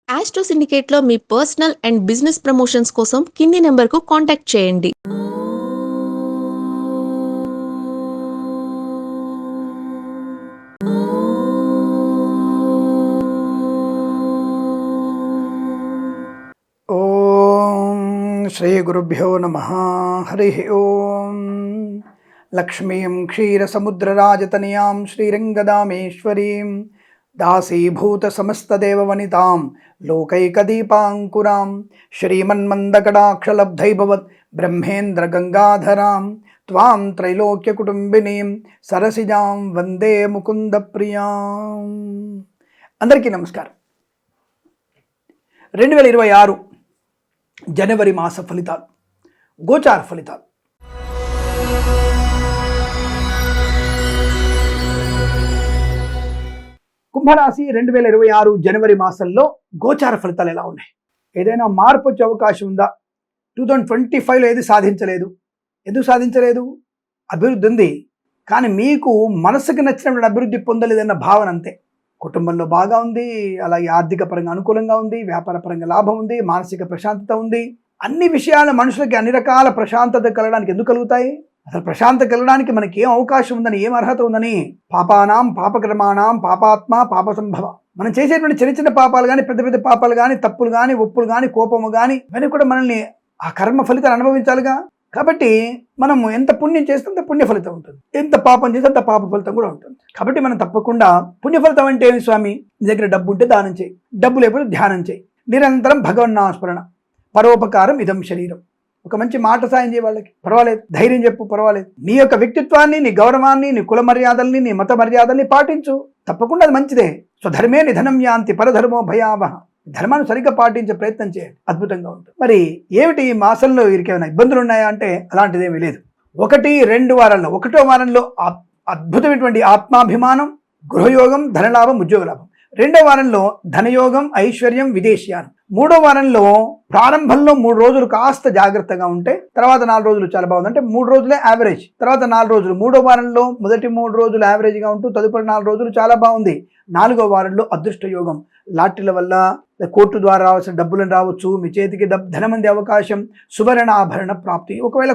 Astro సిండికేట్లో మీ personal and business promotions కోసం కింది నెంబర్కు కాంటాక్ట్ చేయండి. ఓం శ్రీ గురుభ్యో నమః. హరి ఓం. లక్ష్మీం క్షీరసముద్రరాజతనయాం శ్రీరంగదామేశ్వరీం దాసీభూత సమస్తదేవవనితాం లోకైకదీపాంకురాం శ్రీమన్మందకటాక్షలబ్ధైభవత్ బ్రహ్మేంద్ర గంగాధరాం త్వాం త్రైలోక్యకుటుంబినీం సరసిజాం వందే ముకుంద ప్రియాం. అందరికీ నమస్కారం. 2026 జనవరి మాస ఫలితాలు, గోచార ఫలితాలు. కుంభరాశి 2026 జనవరి మాసంలో గోచార ఫలితాలు ఎలా ఉన్నాయి? ఏదైనా మార్పు వచ్చే అవకాశం ఉందా? 2025లో ఏది సాధించలేదు. ఎందుకు సాధించలేదు? అభివృద్ధి ఉంది, కానీ మీకు మనసుకు నచ్చినటువంటి అభివృద్ధి పొందలేదన్న భావన అంతే. కుటుంబంలో బాగా ఉంది, అలాగే ఆర్థిక పరంగా అనుకూలంగా ఉంది, వ్యాపార పరంగా లాభం ఉంది, మానసిక ప్రశాంతత ఉంది. అన్ని విషయాల మనుషులకి అన్ని రకాల ప్రశాంతత కలగడానికి ఎందుకు కలుగుతాయి? అసలు ప్రశాంతత కలగడానికి మనకి ఏం అవకాశం ఉందని, ఏం అర్హత ఉందని? పాపానాం పాపకర్మాణం పాపాత్మ పాప సంభవ. మనం చేసేటువంటి చిన్న చిన్న పాపాలు కానీ, పెద్ద పెద్ద పాపాలు కానీ, తప్పులు కానీ, ఒప్పులు కానీ, కోపము కానీ, ఇవన్నీ కూడా మనల్ని ఆ కర్మ ఫలితాలు అనుభవించాలిగా. కాబట్టి మనం ఎంత పుణ్యం చేస్తే అంత పుణ్య ఫలితం ఉంటుంది, ఎంత పాపం చేస్తే అంత పాప ఫలితం కూడా ఉంటుంది. కాబట్టి మనం తప్పకుండా పుణ్య ఫలితం అంటే ఏమి స్వామి? నీ దగ్గర డబ్బు ఉంటే దానం చేయి, డబ్బు లేకపోతే ధ్యానం చేయి, నిరంతరం భగవన్నామస్మరణ, పరోపకారం ఇదం శరీరం. ఒక మంచి మాట సాయం చేయ వాళ్ళకి, పర్వాలేదు, ధైర్యం చెప్పు, పర్వాలేదు. నీ యొక్క వ్యక్తిత్వాన్ని, నీ గౌరవాన్ని, నీ కుల మర్యాదల్ని, నీ మత మర్యాదల్ని పాటించు, తప్పకుండా అది మంచిదే. స్వధర్మే నిధనం యాంతి పరధర్మో భయావహ. ధర్మాన్ని సరిగ్గా పాటించే ప్రయత్నం చేయండి, అద్భుతంగా ఉంటుంది. మరి ఏమిటి ఈ మాసంలో వీరికి ఏమైనా ఇబ్బందులు ఉన్నాయా అంటే అలాంటిదేమీ లేదు. 1-2 వారాల్లో, 1వ వారంలో అద్భుతమైనటువంటి ఆత్మాభిమానం, గృహయోగం, ధనలాభం, ఉద్యోగ లాభం. 2వ వారంలో ధనయోగం, ఐశ్వర్యం, విదేశీయానం. 3వ వారంలో ప్రారంభంలో 3 రోజులు కాస్త జాగ్రత్తగా ఉంటే తర్వాత 4 రోజులు చాలా బాగుంది. అంటే 3 రోజులే యావరేజ్, తర్వాత 4 రోజులు. 3వ వారంలో మొదటి 3 రోజులు యావరేజ్గా ఉంటూ తదుపరి 4 రోజులు చాలా బాగుంది. 4వ వారంలో అదృష్ట యోగం, లాటరీల వల్ల, కోర్టు ద్వారా రావాల్సిన డబ్బులను రావచ్చు, మీ చేతికి ధనమంది అవకాశం, సువర్ణ ఆభరణ ప్రాప్తి. ఒకవేళ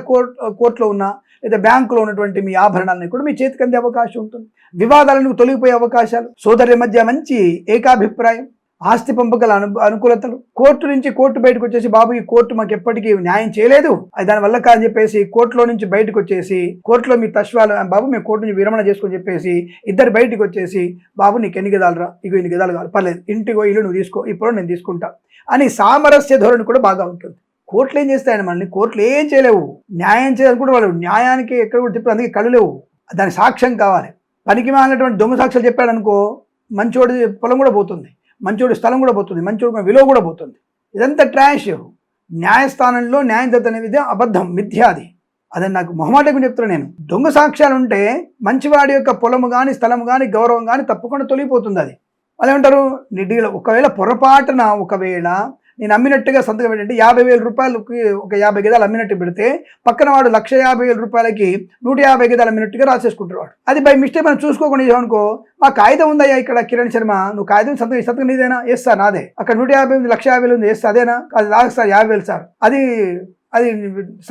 కోర్టులో ఉన్న లేదా బ్యాంకులో ఉన్నటువంటి మీ ఆభరణాలని కూడా మీ చేతికి అందే అవకాశం ఉంటుంది. వివాదాలను తొలగిపోయే అవకాశాలు, సోదరుల మధ్య మంచి ఏకాభిప్రాయం, ఆస్తి పంపకల అనుకూలతలు. కోర్టు నుంచి కోర్టు బయటకు వచ్చేసి, బాబు ఈ కోర్టు మాకు ఎప్పటికీ న్యాయం చేయలేదు, అది దానివల్ల కాదని చెప్పేసి కోర్టులో నుంచి బయటకు వచ్చేసి, కోర్టులో మీ తశ్వాలు, బాబు మేము కోర్టు నుంచి విరమణ చేసుకొని చెప్పేసి ఇద్దరు బయటకు వచ్చేసి, బాబు నీకు ఎన్ని గదాలు రా, ఇగో ఇన్ని గదాలు కావాలి, పర్లేదు, ఇంటికో ఇల్లు నువ్వు తీసుకో, ఇప్పుడు నేను తీసుకుంటా అని సామరస్య ధోరణి కూడా బాగా ఉంటుంది. కోర్టులు ఏం చేస్తాయని మనల్ని, కోర్టులు ఏం చేయలేవు, న్యాయం చేయాలనుకుంటే వాళ్ళు న్యాయానికి ఎక్కడ కూడా చెప్పి అందుకే కళ్ళు లేవు, దాని సాక్ష్యం కావాలి. పనికి మాలినటువంటి దొంగ సాక్ష్యాలు చెప్పాడు అనుకో, మంచోడి పొలం కూడా పోతుంది, మంచోడి స్థలం కూడా పోతుంది, మంచోడి విలువ కూడా పోతుంది. ఇదంతా ట్రాష్. న్యాయస్థానంలో న్యాయం జరుగుతున్నది అబద్ధం, మిథ్యాది. అదని నాకు మొహమాటకు చెప్తున్నాను నేను. దొంగ సాక్ష్యాలు ఉంటే మంచివాడి యొక్క పొలము కానీ, స్థలము కానీ, గౌరవం కానీ తప్పకుండా తొలగిపోతుంది. అది వాళ్ళు ఏమంటారు, నిడిలో ఒకవేళ పొరపాటున నేను అమ్మినట్టుగా సంతకం పెట్టండి, 50,000 రూపాయలకి ఒక 50 గదాలు అమ్మినట్టు పెడితే పక్కన వాడు 1,50,000 రూపాయలకి 150 గదాలు అమ్మినట్టుగా రాసేసుకుంటారు వాడు. అది బై మిస్టేక్ మనం చూసుకోకుండా చేసామనుకో, మా కాగితం ఉందయ్యా ఇక్కడ కిరణ్ శర్మ, నువ్వు కాగితం సంతకం నీదేనా? ఎస్ సార్ నాదే. అక్కడ 150 ఉంది, 150,000 ఉంది, ఎస్ అదేనా? అది రాదు సార్, 50,000 సార్. అది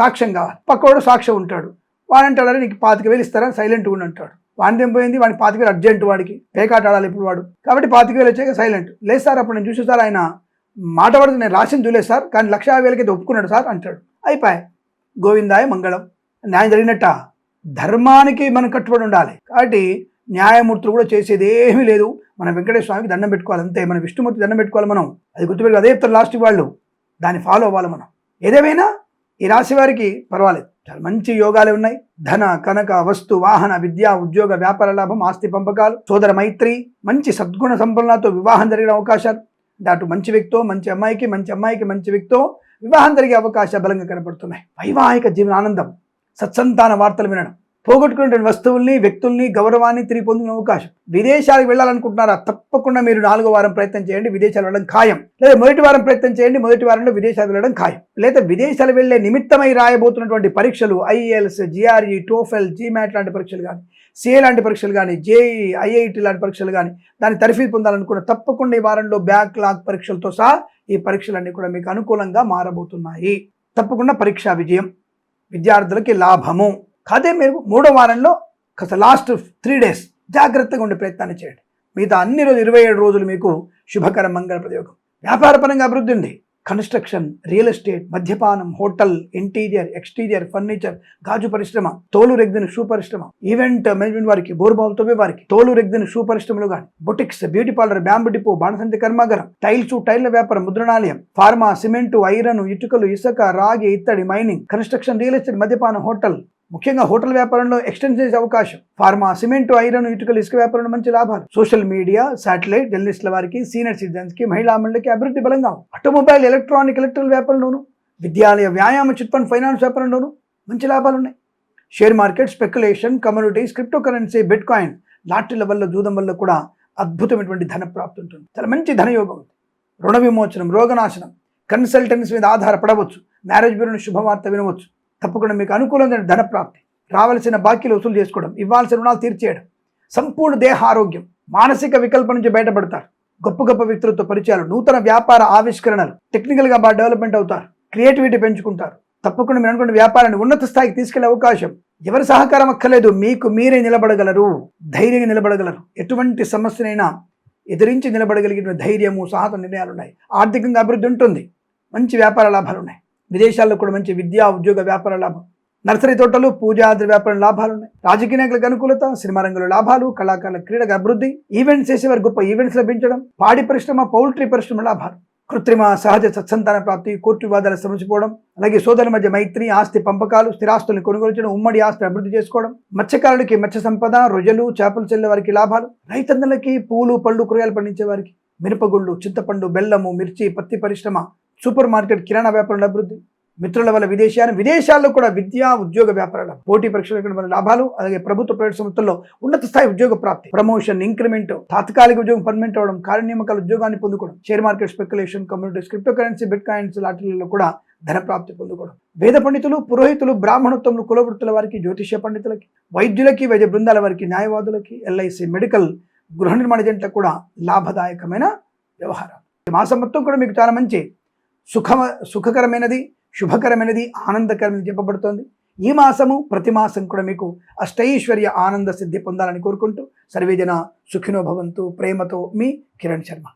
సాక్ష్యం కావాలి. పక్కవాడు సాక్ష్యం ఉంటాడు, వాడంటాడు నీకు 25,000 ఇస్తారని సైలెంట్గా ఉండి అంటాడు. వాడిని ఏం పోయింది, వాడిని 25,000 అర్జెంట్, వాడికి పేకాట ఆడాలి ఇప్పుడు వాడు, కాబట్టి 25,000 వచ్చాక సైలెంట్. లేదు సార్ అప్పుడు నేను చూసి సార్ ఆయన మాట పడితే నేను రాసింది చూలేదు సార్, కానీ 150,000కి అయితే ఒప్పుకున్నాడు సార్ అంటాడు. అయిపోయాయి, గోవిందాయ మంగళం, న్యాయం జరిగినట్ట. ధర్మానికి మనం కట్టుబడి ఉండాలి. కాబట్టి న్యాయమూర్తులు కూడా చేసేది ఏమీ లేదు, మన వెంకటేశ్వర స్వామికి దండం పెట్టుకోవాలి అంతే, మన విష్ణుమూర్తి దండం పెట్టుకోవాలి మనం. అది గుర్తుపెట్టుకో, అదే చెప్తారు లాస్ట్ వాళ్ళు, దాన్ని ఫాలో అవ్వాలి మనం. ఏదేమైనా ఈ రాశి వారికి పర్వాలేదు, చాలా మంచి యోగాలే ఉన్నాయి. ధన కనక వస్తు వాహన విద్య ఉద్యోగ వ్యాపార లాభం, ఆస్తి పంపకాలు, సోదర మైత్రి, మంచి సద్గుణ సంపన్నతో వివాహం జరిగిన అవకాశాలు. అటు మంచి వ్యక్తో మంచి అమ్మాయికి మంచి వ్యక్తో వివాహం జరిగే అవకాశాలు బలంగా కనపడుతున్నాయి. వైవాహిక జీవన ఆనందం, సత్సంతాన వార్తలు వినడం, పోగొట్టుకునే వస్తువుల్ని, వ్యక్తుల్ని, గౌరవాన్ని తిరిగి పొందిన అవకాశం. విదేశాలకు వెళ్ళాలనుకుంటున్నారా? తప్పకుండా మీరు 4వ వారం ప్రయత్నం చేయండి, విదేశాలు వెళ్ళడం ఖాయం. లేదా మొదటి వారం ప్రయత్నం చేయండి, మొదటి వారంలో విదేశాలు వెళ్ళడం ఖాయం. లేదా విదేశాలు వెళ్లే నిమిత్తమై రాయబోతున్నటువంటి పరీక్షలు, IELTS, GRE, TOEFL, GMAT లాంటి పరీక్షలు కానీ, సిఏ లాంటి పరీక్షలు కానీ, జేఈ, ఐఐటి లాంటి పరీక్షలు కానీ దాని తర్ఫీదు పొందాలనుకున్న తప్పకుండా ఈ వారంలో బ్యాక్లాగ్ పరీక్షలతో సహా ఈ పరీక్షలన్నీ కూడా మీకు అనుకూలంగా మారబోతున్నాయి. తప్పకుండా పరీక్షా విజయం, విద్యార్థులకి లాభము. కాదే మీరు 3వ వారంలో కాస్త లాస్ట్ 3 days జాగ్రత్తగా ఉండే ప్రయత్నాన్ని చేయండి. మిగతా అన్ని రోజులు 27 రోజులు మీకు శుభకరం, మంగళ ప్రయోగం. వ్యాపారపరంగా అభివృద్ధి ఉంది. కన్స్ట్రక్షన్, రియల్ ఎస్టేట్, మద్యపానం, హోటల్, ఇంటీరియర్, ఎక్స్టీరియర్, ఫర్నిచర్, గాజు పరిశ్రమ, తోలు రెగ్దిన షూ పరిశ్రమ, ఈవెంట్ మేనేజ్మెంట్ వారికి, బోర్బావులు తవ్వే వారికి, తోలు రెగ్దిన షూ పరిశ్రమలు కానీ, boutiques, beauty parlour, bamboo depot, బాణసంచి కర్మాగారం, టైల్స్, టైర్ల వ్యాపారం, ముద్రణాలయం, ఫార్మా, సిమెంటు, ఐరన్, ఇటుకలు, ఇసుక, రాగి, ఇత్తడి, మైనింగ్, కన్స్ట్రక్షన్, రియల్ ఎస్టేట్, మద్యపానం, హోటల్, ముఖ్యంగా హోటల్ వ్యాపారంలో ఎక్స్టెన్షన్ చేసే అవకాశం, ఫార్మా, సిమెంటు, ఐరన్, ఇటుకలు, ఇసుక వ్యాపారంలో మంచి లాభాలు, సోషల్ మీడియా, శాటిలైట్, జర్నలిస్టుల వారికి, సీనియర్ సిటిజన్స్ కి, మహిళా మండలికి అభివృద్ధి బలంగా, ఆటోమొబైల్, ఎలక్ట్రానిక్, ఎలక్ట్రికల్ వ్యాపారంలోను, విద్యాలయ, వ్యాయామ, చిట్ ఫండ్, ఫైనాన్స్ వ్యాపారంలోను మంచి లాభాలు ఉన్నాయి. Share market, speculation, communities, crypto currency, bitcoin, లాటరీల వల్ల, జూదం వల్ల కూడా అద్భుతమైనటువంటి ధన ప్రాప్తి ఉంటుంది. చాలా మంచి ధనయోగం ఉంది. రుణ విమోచనం, రోగనాశనం, కన్సల్టెన్సీ మీద ఆధారపడవచ్చు, మ్యారేజ్ బ్యూరోని శుభవార్త వినవచ్చు. తప్పకుండా మీకు అనుకూలమైన ధన ప్రాప్తి, రావాల్సిన బాకీలు వసూలు చేసుకోవడం, ఇవ్వాల్సిన రుణాలు తీర్చేయడం, సంపూర్ణ దేహ ఆరోగ్యం, మానసిక వికల్పం నుంచి బయటపడతారు. గొప్ప గొప్ప వ్యక్తులతో పరిచయాలు, నూతన వ్యాపార ఆవిష్కరణలు, టెక్నికల్గా బాగా డెవలప్మెంట్ అవుతారు, క్రియేటివిటీ పెంచుకుంటారు. తప్పకుండా మీరు అనుకున్న వ్యాపారాన్ని ఉన్నత స్థాయికి తీసుకెళ్లే అవకాశం. ఎవరి సహకారం అక్కర్లేదు, మీకు మీరే నిలబడగలరు, ధైర్యంగా నిలబడగలరు. ఎటువంటి సమస్యనైనా ఎదిరించి నిలబడగలిగిన ధైర్యము, సాహస నిర్ణయాలు ఉన్నాయి. ఆర్థికంగా అభివృద్ధి ఉంటుంది. మంచి వ్యాపార లాభాలు ఉన్నాయి. విదేశాల్లో కూడా మంచి విద్యా, ఉద్యోగ, వ్యాపార లాభం. నర్సరీ తోటలు, పూజాద్రి వ్యాపారం లాభాలు ఉన్నాయి. రాజకీయ నాయకులకు అనుకూలత, సినిమా రంగంలో లాభాలు, కళాకారుల క్రీడకు అభివృద్ధి, ఈవెంట్స్ చేసేవారు గొప్ప ఈవెంట్స్ లభించడం, పాడి పరిశ్రమ, పౌల్ట్రీ పరిశ్రమ లాభాలు, కృత్రిమ సహజ సత్సంతాన ప్రాప్తి, కోర్టు వివాదాలు సమసిపోవడం, అలాగే సోదరుల మధ్య మైత్రి, ఆస్తి పంపకాలు, స్థిరాస్తులను కొనుగోలు చేయడం, ఉమ్మడి ఆస్తి అభివృద్ధి చేసుకోవడం, మత్స్యకారులకి మత్స్య సంపద, రొయ్యలు, చేపలు చెల్లే వారికి లాభాలు, రైతన్నలకి పూలు, పళ్ళు, కూరగాయలు పండించే వారికి, మిరపగుళ్ళు, చింతపండు, బెల్లము, మిర్చి, పత్తి పరిశ్రమ, సూపర్ మార్కెట్, కిరాణా వ్యాపారంలో అభివృద్ధి, మిత్రుల వల్ల విదేశాల్లో కూడా విద్యా, ఉద్యోగ వ్యాపారాలు, పోటీ పరీక్షల వల్ల లాభాలు, అలాగే ప్రభుత్వ ప్రైవేట్ సంస్థల్లో ఉన్నత స్థాయి ఉద్యోగ ప్రాప్తి, ప్రమోషన్, ఇంక్రిమెంట్, తాత్కాలిక ఉద్యోగం పర్మనెంట్ అవడం, కార్యనియామకాల ఉద్యోగాన్ని పొందుకోవడం, share market, speculation, communities, crypto currency, bitcoins లాటరీలలో కూడా ధన ప్రాప్తి పొందుకోవడం, వేద పండితులు, పురోహితులు, బ్రాహ్మణోత్తములు, కులవృత్తుల వారికి, జ్యోతిష్య పండితులకి, వైద్యులకి, వైద్య బృందాల వారికి, న్యాయవాదులకి, ఎల్ఐసి, మెడికల్, గృహ నిర్మాణ ఏజెంట్లకు కూడా లాభదాయకమైన వ్యవహారాలు. ఈ మాసం మొత్తం కూడా మీకు చాలా మంచి సుఖకరమైనది, శుభకరమైనది, ఆనందకరమైనది చెప్పబడుతోంది. ఈ మాసము ప్రతి మాసం కూడా మీకు అష్టైశ్వర్య ఆనంద సిద్ధి పొందాలని కోరుకుంటూ సర్వేజన సుఖినో భవంతు. ప్రేమతో మీ కిరణ్ శర్మ.